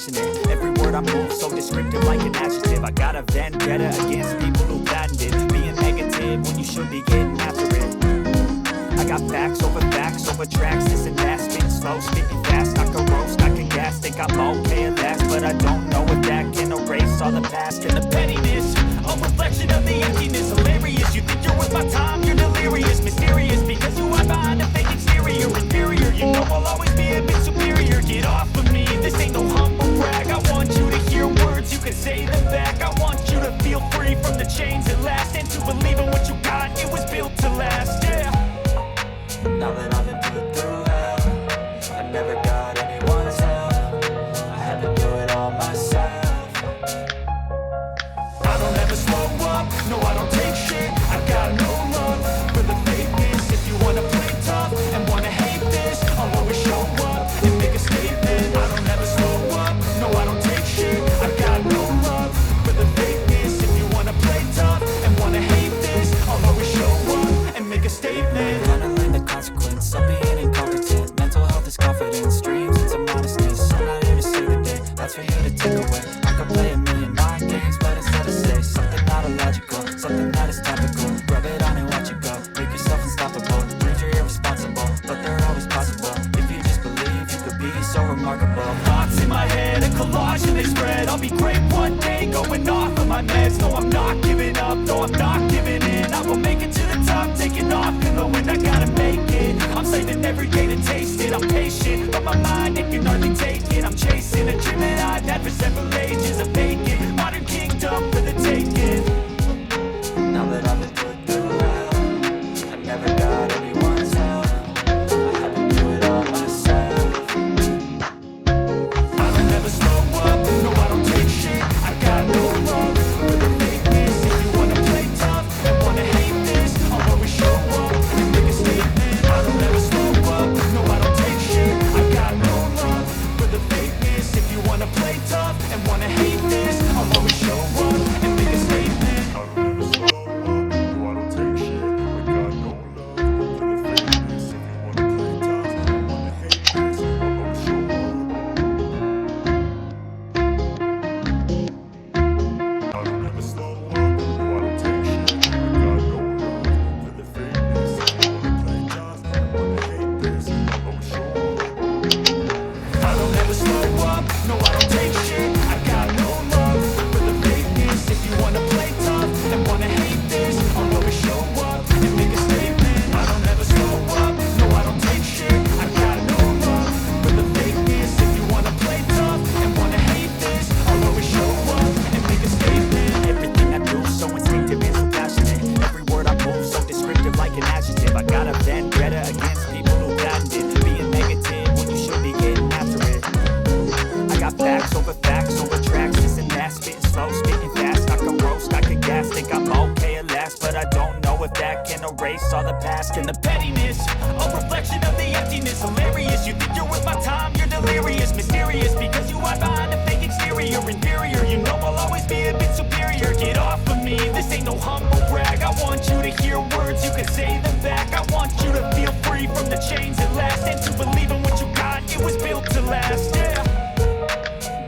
passionate. Every word I move so descriptive like an adjective. I got a vendetta against people who patented being negative when you should be getting after it. I got facts over tracks, this and that. Spitting slow, spitting fast, I can roast, I can gas. Think I'm okay at last, but I don't know if that can erase all the past. And the pettiness, a reflection of the emptiness. Hilarious, you think you're worth my time, you're delirious. Mysterious, because you hide behind a fake exterior. Inferior, you know I'll always be a bit superior. Get off of me, this ain't no humble brag. I want you to hear words, you can say them back. I want you to feel free from the chains at last, and to believe in what you got, it was built to last, yeah. Now that I've been put through hell, I never got anyone's help. I had to do it all myself. I don't ever slow up, no I don't take shit. I got no love for the fakeness. If you wanna play tough and wanna hate this, I'll always show up and make a statement. I don't ever slow up, no I don't take shit. I got no love for the fakeness. If you wanna play tough and wanna hate this, I'll always show up and make a statement. Consequence of being incompetent. Mental health is confidence, dreams into modesty. So I'm not here to save the day, that's for you to take away. I could play a million mind games, but instead I say something not illogical, something that is topical. Rub it on and watch it go, make yourself unstoppable. Dreams are irresponsible, but they're always possible. If you just believe, you could be so remarkable. Thoughts in my head, a collage and they spread. I'll be great one day, going off of my meds. No, I'm not giving up, no, I'm not giving in. I will make it to the top, taking off in the wind, I gotta make it. I'm saving every day to taste it. I'm patient, but my mind, it can hardly take it. I'm chasing a dream that I've had for several ages. A vacant, modern kingdom for the taking. Now that I've been put through hell, I never got anyone's help. I had to do it all myself. I don't ever slow up, no I don't take shit. I got no love for the fakeness. If you wanna play tough and wanna hate this, I'll always show up and make a statement. I don't ever slow up, no I don't take shit. I got no love for the fakeness. If you wanna play tough and wanna hate this, I'll always show up and make a statement. I don't ever slow up, no I don't take shit. I got no love for the fakeness. If you wanna play tough and wanna hate this, I'll always show up. I don't ever slow up, no I don't take shit. I got no love for the fakeness. If you wanna play tough and wanna hate this, I'll always show up. I don't ever slow up, no I don't take shit. I got no love for the fakeness. If you wanna play tough and wanna hate this, I'll always show up and make a statement. I don't ever slow up, no I don't take shit. I got no love for the fakeness. If you wanna play tough and wanna hate this, I'll always show up and make a statement. Everything I do so instinctive and so passionate. Every word I move so descriptive like an adjective. I got a vendetta against people who patented being negative when you should be getting after it. I got facts over tracks, this and that. Spitting slow, spitting fast, I can roast, I can gas. Think I'm okay at last, but I don't know if that can erase all the past. And the pettiness, a reflection of the emptiness. Hilarious, you think you're worth my time, you're delirious. Mysterious, because you hide behind a fake exterior. Inferior, you know I'll always be a bit superior. Get off of me, this ain't no humble brag. I want you to hear words, you can say them back. I want you to feel free from the chains at last, and to believe in what you got, it was built to last, yeah.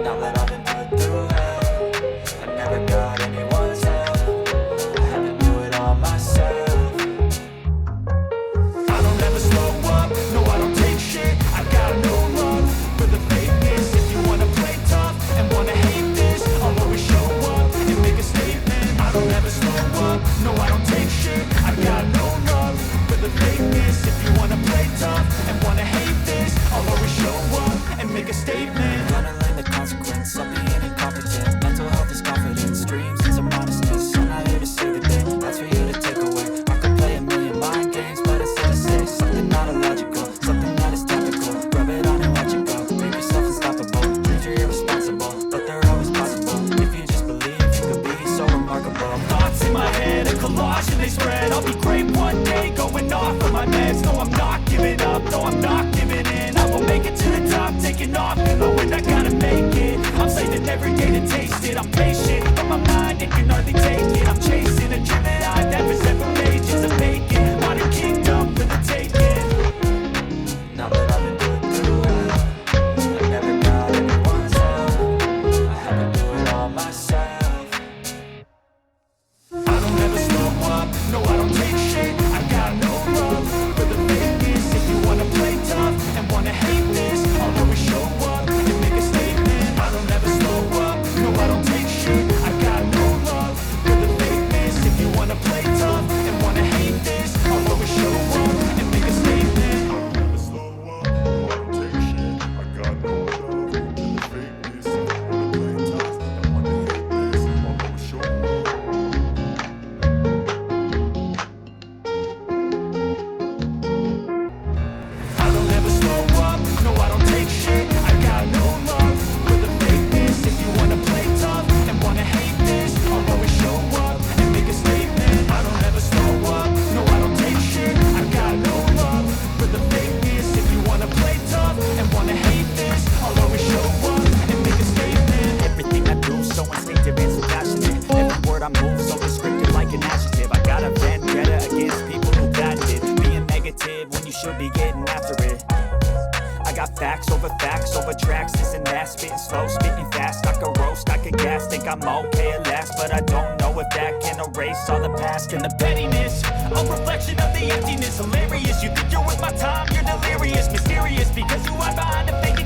Now that I've been put through hell, I never got anyone's help. I had to do it all myself. I don't ever slow up, no I don't take shit. I got no love for the fakeness. If you wanna play tough and wanna hate this, I'll always show up and make a statement. I don't ever slow up, no I don't take shit. I got no love for the fakeness. If you wanna play tough and wanna hate this, I'll always show up and make a statement. Gonna learn the consequence of being incompetent. Mental health is confidence, dreams into modesty. So I'm not here to save the day, that's for you to take away. I could play a million mind games, but instead I say something not illogical, something that is topical. Rub it on and watch it go, make yourself unstoppable. Dreams are irresponsible, but they're always possible. If you just believe, you could be so remarkable. Thoughts in my head, a collage and they spread. I'll be great one day, going off of my meds. No, I'm not giving up, no, I'm not giving in. I will make it to the top, taking off in the wind, I gotta make it. I'm saving every day to taste it. I'm patient, but my mind, it can hardly take it. I'm chasing a dream that I've had for several ages. A vacant, modern kingdom for the taking. Now that I've been put through hell, I never got anyone's help. facts over tracks, this and that. Spitting slow, spitting fast, I could roast, I could gas. Think I'm okay at last, but I don't know if that can erase all the past. And the pettiness, a reflection of the emptiness. Hilarious, you think you're with my time, you're delirious. Mysterious, because you hide behind a fake